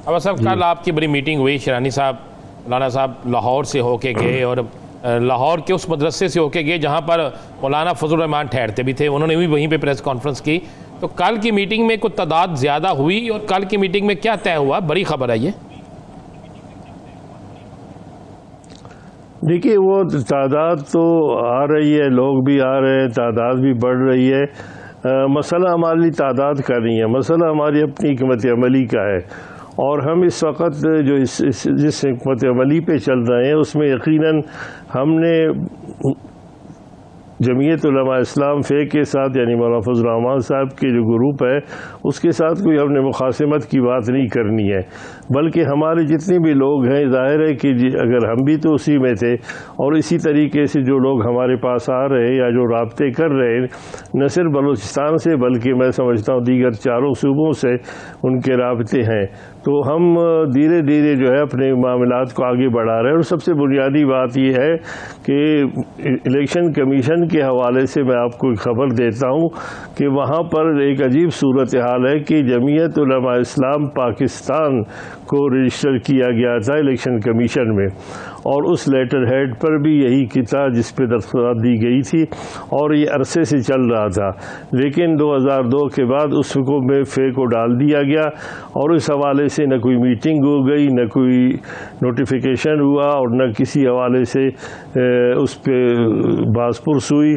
اب صاحب کل آپ کی بڑی میٹنگ ہوئی، شیرانی صاحب مولانا صاحب لاہور سے ہو کے گئے اور لاہور کے اس مدرسے سے ہو کے گئے جہاں پر مولانا فضل الرحمان ٹھہرتے بھی تھے، انہوں نے بھی وہیں پہ پریس کانفرنس کی. تو کل کی میٹنگ میں کوئی تعداد زیادہ ہوئی اور کل کی میٹنگ میں کیا طے ہوا؟ بڑی خبر ہے یہ. دیکھیے وہ تعداد تو آ رہی ہے، لوگ بھی آ رہے ہیں، تعداد بھی بڑھ رہی ہے. مسئلہ ہماری تعداد کا نہیں ہے، مسئلہ ہماری اپنی حکمت عملی کا ہے. اور ہم اس وقت جو جس حکمت عملی پہ چل رہے ہیں اس میں یقیناً ہم نے جمعیت علماء اسلام فے کے ساتھ یعنی مولانا فضل الرحمان صاحب کے جو گروپ ہے اس کے ساتھ کوئی ہم نے مخاصمت کی بات نہیں کرنی ہے، بلکہ ہمارے جتنے بھی لوگ ہیں ظاہر ہے کہ اگر ہم بھی تو اسی میں تھے اور اسی طریقے سے جو لوگ ہمارے پاس آ رہے ہیں یا جو رابطے کر رہے ہیں نہ صرف بلوچستان سے بلکہ میں سمجھتا ہوں دیگر چاروں صوبوں سے ان کے رابطے ہیں. تو ہم دھیرے دھیرے جو ہے اپنے معاملات کو آگے بڑھا رہے ہیں. اور سب سے بنیادی بات یہ ہے کہ الیکشن کمیشن کے حوالے سے میں آپ کو ایک خبر دیتا ہوں کہ وہاں پر ایک عجیب صورتحال ہے کہ جمعیت علماء اسلام پاکستان کو رجسٹر کیا گیا تھا الیکشن کمیشن میں، اور اس لیٹر ہیڈ پر بھی یہی تھا جس پہ دستخط دی گئی تھی اور یہ عرصے سے چل رہا تھا. لیکن 2002 کے بعد اس حکم میں فے کو ڈال دیا گیا اور اس حوالے سے نہ کوئی میٹنگ ہو گئی، نہ کوئی نوٹیفیکیشن ہوا اور نہ کسی حوالے سے اس پہ باز پرس ہوئی.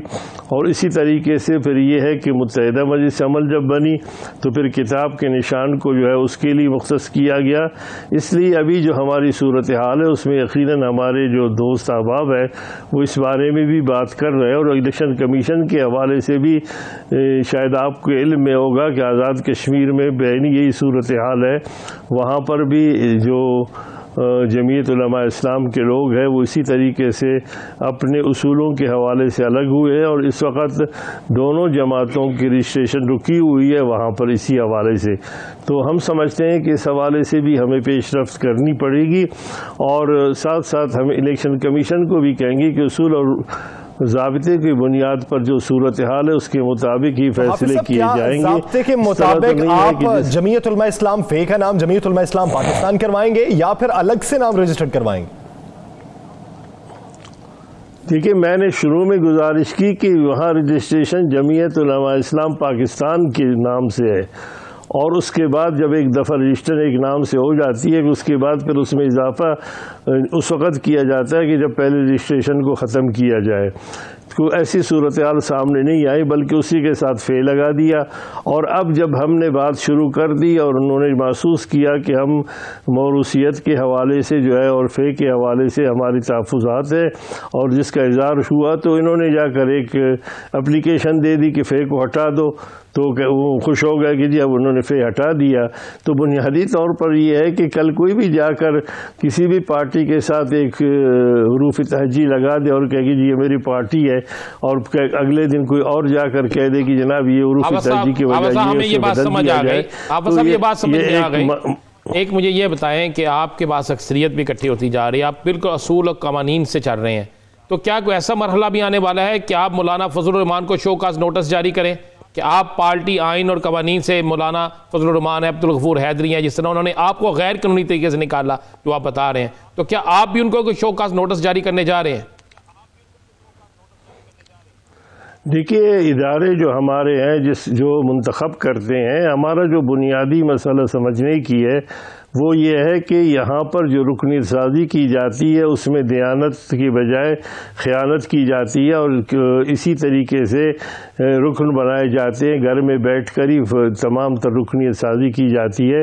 اور اسی طریقے سے پھر یہ ہے کہ متحدہ مجلس عمل جب بنی تو پھر کتاب کے نشان کو جو ہے اس کے لیے مختص کیا گیا. اس لیے ابھی جو ہماری صورتحال ہے اس میں یقیناً ہمارے جو دوست احباب ہیں وہ اس بارے میں بھی بات کر رہے ہیں. اور الیکشن کمیشن کے حوالے سے بھی شاید آپ کو علم میں ہوگا کہ آزاد کشمیر میں بینی یہی صورتحال ہے، وہاں پر بھی جو جمعیت علماء اسلام کے لوگ ہیں وہ اسی طریقے سے اپنے اصولوں کے حوالے سے الگ ہوئے ہیں اور اس وقت دونوں جماعتوں کی رجسٹریشن رکی ہوئی ہے وہاں پر اسی حوالے سے. تو ہم سمجھتے ہیں کہ اس حوالے سے بھی ہمیں پیش رفت کرنی پڑے گی اور ساتھ ساتھ ہم الیکشن کمیشن کو بھی کہیں گے کہ اصول اور ضابطے کی بنیاد پر جو صورتحال ہے اس کے مطابق ہی فیصلے کیے جائیں گے. ضابطے کے مطابق آپ جمعیت علماء اسلام فے کا نام جمعیت علماء اسلام پاکستان کروائیں گے یا پھر الگ سے نام رجسٹرڈ کروائیں گے؟ دیکھیے میں نے شروع میں گزارش کی کہ وہاں رجسٹریشن جمعیت علماء اسلام پاکستان کے نام سے ہے اور اس کے بعد جب ایک دفعہ رجسٹر ایک نام سے ہو جاتی ہے اس کے بعد پھر اس میں اضافہ اس وقت کیا جاتا ہے کہ جب پہلے رجسٹریشن کو ختم کیا جائے. کوئی ایسی صورتحال سامنے نہیں آئی بلکہ اسی کے ساتھ فے لگا دیا. اور اب جب ہم نے بات شروع کر دی اور انہوں نے محسوس کیا کہ ہم موروثیت کے حوالے سے جو ہے اور فے کے حوالے سے ہماری تحفظات ہے اور جس کا اظہار ہوا تو انہوں نے جا کر ایک اپلیکیشن دے دی کہ فے کو ہٹا دو. تو وہ خوش ہو گیا کہ جی اب انہوں نے فے ہٹا دیا. تو بنیادی طور پر یہ ہے کہ کل کوئی بھی جا کر کسی بھی پارٹی کے ساتھ ایک حروف تہجی لگا دے اور کہے کہ جی یہ میری پارٹی ہے اور اگلے دن کوئی اور جا کر کہہ دے کہ جناب یہ حروف تہجی کی وجہ یہ بدل دیا جائے. آپ صاحب یہ بات سمجھ میں آ گئی. ایک مجھے یہ بتائیں کہ آپ کے پاس اکثریت بھی اکٹھی ہوتی جا رہی ہے، آپ بالکل اصول اور قوانین سے چل رہے ہیں، تو کیا کوئی ایسا مرحلہ بھی آنے والا ہے کہ آپ مولانا فضل الرحمان کو شو کاز نوٹس جاری کریں کہ آپ پارٹی آئین اور قوانین سے مولانا فضل الرحمان عبدالغفور حیدری ہیں، جس طرح انہوں نے آپ کو غیر قانونی طریقے سے نکالا جو آپ بتا رہے ہیں، تو کیا آپ بھی ان کو کوئی شو کاز نوٹس جاری کرنے جا رہے ہیں؟ دیکھیے ادارے جو ہمارے ہیں جو منتخب کرتے ہیں، ہمارا جو بنیادی مسئلہ سمجھنے کی ہے وہ یہ ہے کہ یہاں پر جو رکنیت سازی کی جاتی ہے اس میں دیانت کی بجائے خیانت کی جاتی ہے اور اسی طریقے سے رکن بنائے جاتے ہیں، گھر میں بیٹھ کر ہی تمام تر رکنیت سازی کی جاتی ہے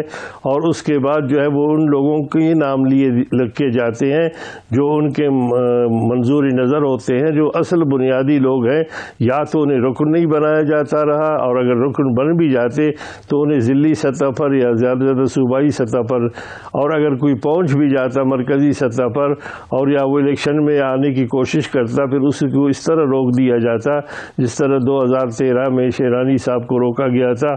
اور اس کے بعد جو ہے وہ ان لوگوں کے نام لیے رکھے جاتے ہیں جو ان کے منظور نظر ہوتے ہیں. جو اصل بنیادی لوگ ہیں یا تو انہیں رکن نہیں بنایا جاتا رہا اور اگر رکن بن بھی جاتے تو انہیں ضلعی سطح پر یا زیادہ زیادہ صوبائی سطح پر اور اگر کوئی پہنچ بھی جاتا مرکزی سطح پر اور یا وہ الیکشن میں آنے کی کوشش کرتا پھر اس کو اس طرح روک دیا جاتا جس طرح 2013 میں شیرانی صاحب کو روکا گیا تھا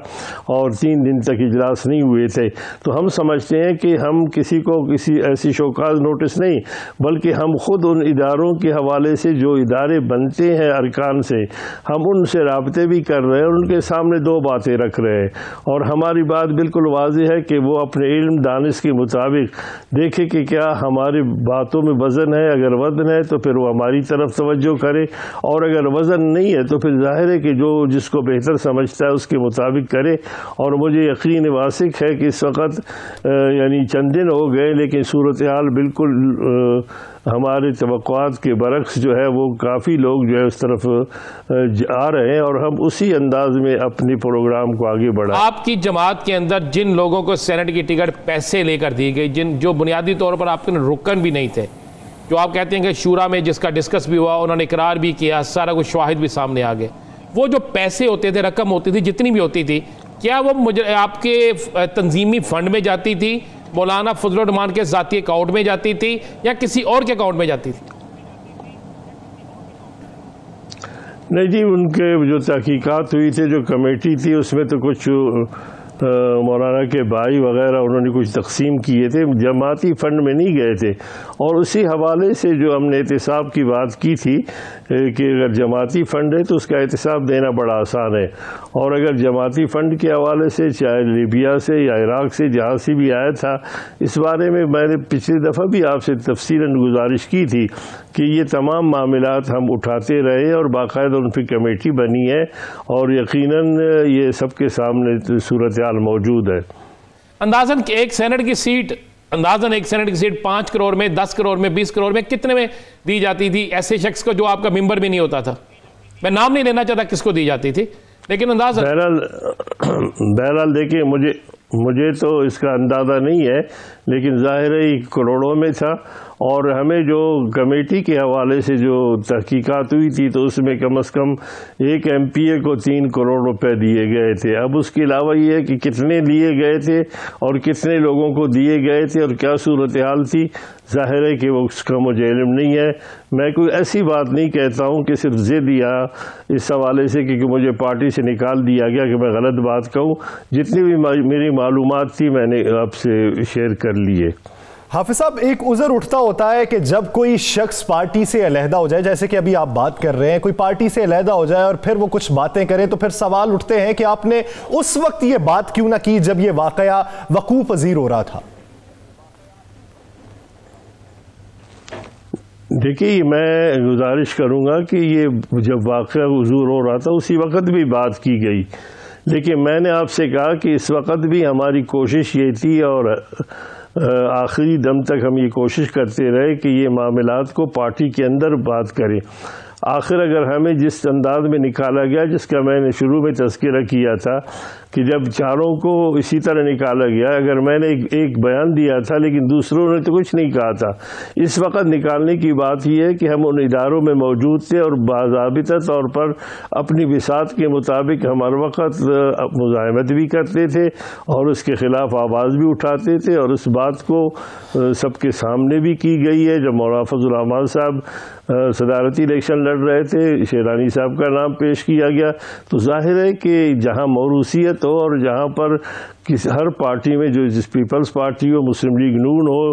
اور 3 دن تک اجلاس نہیں ہوئے تھے. تو ہم سمجھتے ہیں کہ ہم کسی کو کسی ایسی شوکاز نوٹس نہیں بلکہ ہم خود ان اداروں کے حوالے سے جو ادارے بنتے ہیں ارکان سے ہم ان سے رابطے بھی کر رہے ہیں اور ان کے سامنے 2 باتیں رکھ رہے ہیں اور ہماری بات بالکل واضح ہے کہ وہ اپنے علم دانش کے مطابق دیکھے کہ کیا ہماری باتوں میں وزن ہے، اگر وزن ہے تو پھر وہ ہماری طرف توجہ کرے، اور اگر وزن نہیں ہے تو پھر ظاہر ہے کہ جو جس کو بہتر سمجھتا ہے اس کے مطابق کرے۔ اور مجھے یقین واثق ہے کہ اس وقت یعنی چند دن ہو گئے لیکن صورتحال بالکل ہمارے توقعات کے برعکس جو ہے وہ کافی لوگ جو ہے اس طرف آ رہے ہیں، اور ہم اسی انداز میں اپنے پروگرام کو آگے بڑھائیں۔ آپ کی جماعت کے اندر جن لوگوں کو سینٹ کی ٹکٹ پیسے لے کر دی گئی، جو بنیادی طور پر آپ کے رکن بھی نہیں تھے، جو آپ کہتے ہیں کہ شورا میں جس کا ڈسکس بھی ہوا، انہوں نے اقرار بھی کیا، سارا کچھ شواہد بھی سامنے آ گئے، وہ جو پیسے ہوتے تھے، رقم ہوتی تھی، جتنی بھی ہوتی تھی، کیا وہ آپ کے تنظیمی فنڈ میں جاتی تھی، مولانا فضل الرحمان کے ذاتی اکاؤنٹ میں جاتی تھی، یا کسی اور کے اکاؤنٹ میں جاتی تھی؟ نہیں جی، ان کے جو تحقیقات ہوئی تھی، جو کمیٹی تھی، اس میں تو کچھ مولانا کے بھائی وغیرہ انہوں نے کچھ تقسیم کیے تھے، جماعتی فنڈ میں نہیں گئے تھے۔ اور اسی حوالے سے جو ہم نے احتساب کی بات کی تھی کہ اگر جماعتی فنڈ ہے تو اس کا احتساب دینا بڑا آسان ہے، اور اگر جماعتی فنڈ کے حوالے سے چاہے لیبیا سے یا عراق سے جہاں سے بھی آیا تھا، اس بارے میں نے پچھلی دفعہ بھی آپ سے تفصیلاً گزارش کی تھی کہ یہ تمام معاملات ہم اٹھاتے رہے اور باقاعدہ ان پہ کمیٹی بنی ہے، اور یقیناً یہ سب کے سامنے صورتحال موجود ہے۔ اندازاً ایک سینٹ کی سیٹ 5 کروڑ میں، 10 کروڑ میں، 20 کروڑ میں کتنے میں دی جاتی تھی ایسے شخص کو جو آپ کا ممبر بھی نہیں ہوتا تھا؟ میں نام نہیں لینا چاہتا کس کو دی جاتی تھی، لیکن اندازاً بہرحال دیکھیں، مجھے تو اس کا اندازہ نہیں ہے، لیکن ظاہر ہے کروڑوں میں تھا۔ اور ہمیں جو کمیٹی کے حوالے سے جو تحقیقات ہوئی تھی تو اس میں کم از کم ایک ایم پی اے کو 3 کروڑ روپے دیے گئے تھے۔ اب اس کے علاوہ یہ ہے کہ کتنے لیے گئے تھے اور کتنے لوگوں کو دیے گئے تھے اور کیا صورتحال تھی، ظاہر ہے کہ وہ اس کا مجھے علم نہیں ہے۔ میں کوئی ایسی بات نہیں کہتا ہوں کہ صرف ضد یا اس حوالے سے کہ مجھے پارٹی سے نکال دیا گیا کہ میں غلط بات کہوں، جتنی بھی میری معلومات تھی میں نے آپ سے شیئر کر لیے۔ حافظ صاحب، ایک عذر اٹھتا ہوتا ہے کہ جب کوئی شخص پارٹی سے علیحدہ ہو جائے، جیسے کہ ابھی آپ بات کر رہے ہیں، کوئی پارٹی سے علیحدہ ہو جائے اور پھر وہ کچھ باتیں کرے تو پھر سوال اٹھتے ہیں کہ آپ نے اس وقت یہ بات کیوں نہ کی جب یہ واقعہ وقوع پذیر ہو رہا تھا؟ دیکھیے، میں گزارش کروں گا کہ یہ جب واقعہ حضور ہو رہا تھا اسی وقت بھی بات کی گئی، لیکن میں نے آپ سے کہا کہ اس وقت بھی ہماری کوشش یہ تھی اور آخری دم تک ہم یہ کوشش کرتے رہے کہ یہ معاملات کو پارٹی کے اندر بات کریں۔ آخر اگر ہمیں جس انداز میں نکالا گیا، جس کا میں نے شروع میں تذکرہ کیا تھا کہ جب چاروں کو اسی طرح نکالا گیا، اگر میں نے ایک بیان دیا تھا لیکن دوسروں نے تو کچھ نہیں کہا تھا، اس وقت نکالنے کی بات یہ ہے کہ ہم ان اداروں میں موجود تھے اور باضابطہ طور پر اپنی بساط کے مطابق ہم ہر وقت مزاحمت بھی کرتے تھے اور اس کے خلاف آواز بھی اٹھاتے تھے، اور اس بات کو سب کے سامنے بھی کی گئی ہے۔ جب مولانا فضل الرحمان صاحب صدارتی الیکشن لڑ رہے تھے، شیرانی صاحب کا نام پیش کیا گیا، تو ظاہر ہے کہ جہاں موروثیت ہو اور جہاں پر ہر پارٹی میں جو جس پیپلز پارٹی ہو، مسلم لیگ نون ہو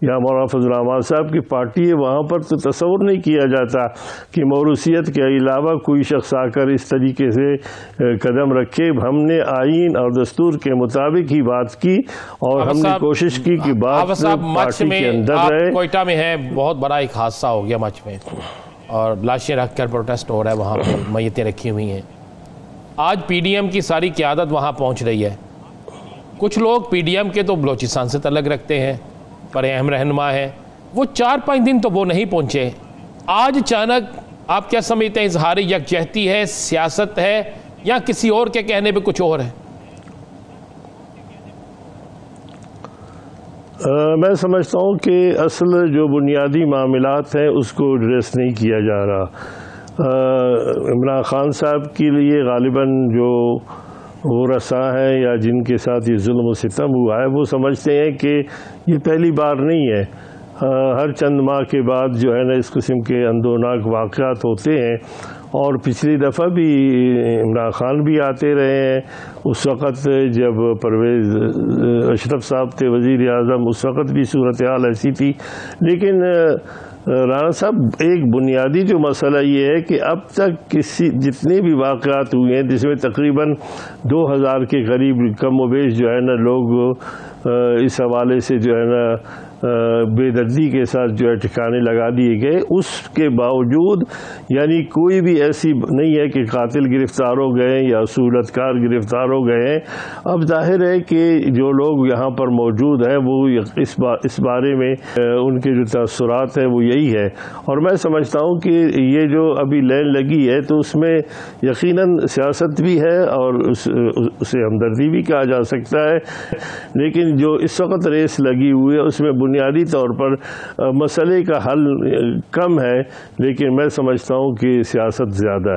یا مولانا فضل الرحمان صاحب کی پارٹی ہے، وہاں پر تو تصور نہیں کیا جاتا کہ موروثیت کے علاوہ کوئی شخص آ کر اس طریقے سے قدم رکھے۔ ہم نے آئین اور دستور کے مطابق ہی بات کی اور ہم نے کوشش کی کہ بات پارٹی کے اندر رہے۔ کوئٹہ میں ہے، بہت بڑا ایک حادثہ ہو گیا مچ میں، اور لاشیں رکھ کر پروٹیسٹ ہو رہا ہے، وہاں پر میتیں رکھی ہوئی ہیں۔ آج پی ڈی ایم کی ساری قیادت وہاں پہنچ رہی ہے۔ کچھ لوگ پی ڈی ایم کے تو بلوچستان سے تعلق رکھتے ہیں، پر اہم رہنما ہیں، وہ 4-5 دن تو وہ نہیں پہنچے۔ آج اچانک آپ کیا سمجھتے ہیں، اظہار یکجہتی ہے، سیاست ہے، یا کسی اور کے کہنے پہ کچھ اور ہے؟ میں سمجھتا ہوں کہ اصل جو بنیادی معاملات ہیں اس کو ایڈریس نہیں کیا جا رہا۔ عمران خان صاحب کے لیے غالباً جو وہ رساں ہیں یا جن کے ساتھ یہ ظلم و ستم ہوا ہے، وہ سمجھتے ہیں کہ یہ پہلی بار نہیں ہے، ہر چند ماہ کے بعد جو ہے نا اس قسم کے اندوناک واقعات ہوتے ہیں، اور پچھلی دفعہ بھی عمران خان بھی آتے رہے ہیں۔ اس وقت جب پرویز اشرف صاحب تھے وزیر اعظم، اس وقت بھی صورتحال ایسی تھی۔ لیکن رانا صاحب، ایک بنیادی جو مسئلہ یہ ہے کہ اب تک جتنے بھی واقعات ہوئے ہیں، جس میں تقریباً 2000 کے قریب کم و بیش جو ہے نا لوگ اس حوالے سے جو ہے نا بے دردی کے ساتھ جو ہے ٹھکانے لگا دیے گئے، اس کے باوجود یعنی کوئی بھی ایسی نہیں ہے کہ قاتل گرفتار ہو گئے یا اصولت کار گرفتار ہو گئے ہیں۔ اب ظاہر ہے کہ جو لوگ یہاں پر موجود ہیں وہ اس بارے میں ان کے جو تاثرات ہیں وہ یہی ہے، اور میں سمجھتا ہوں کہ یہ جو ابھی لین لگی ہے تو اس میں یقیناً سیاست بھی ہے اور اسے ہمدردی بھی کہا جا سکتا ہے، لیکن جو اس وقت ریس لگی ہوئی ہے اس میں بنیادی طور پر مسئلے کا حل کم ہے، لیکن میں سمجھتا ہوں کہ سیاست زیادہ ہے۔